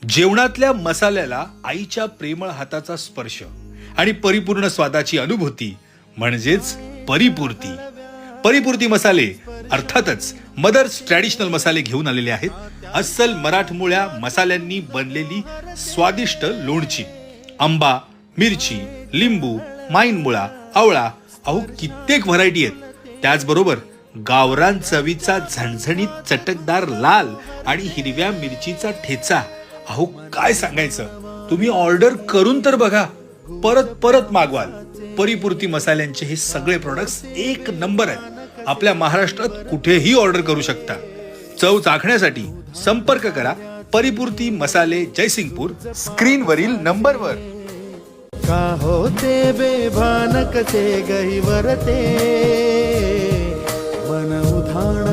जेवणातल्या मसाल्याला आईच्या प्रेमळ हाताचा स्पर्श आणि परिपूर्ण स्वादाची अनुभूती म्हणजेच परिपूर्ती. परिपूर्ती मसाले अर्थातच मदर्स ट्रॅडिशनल मसाले घेऊन आलेले आहेत. अस्सल मराठमोळ्या मसाल्यांनी बनलेली स्वादिष्ट लोणची, आंबा, मिरची, लिंबू, माईन मुळा, आवळा, अहो कित्येक व्हरायटी आहेत. त्याचबरोबर गावरान चवीचा झणझणीत चटकदार लाल आणि हिरव्या मिरचीचा ठेचा. अहो काय सांगायचं, तुम्ही ऑर्डर करून तर बघा, परत परत मागवाल. परिपूर्ती मसाल्यांचे हे सगळे प्रोडक्ट्स एक नंबर आहेत. आपल्या महाराष्ट्रात कुठेही ऑर्डर करू शकता. चव चाखण्यासाठी संपर्क करा परिपूर्ती मसाले, जयसिंगपूर, स्क्रीनवरील नंबरवर. का होते बेभान कसे गहिवरते मन उधाण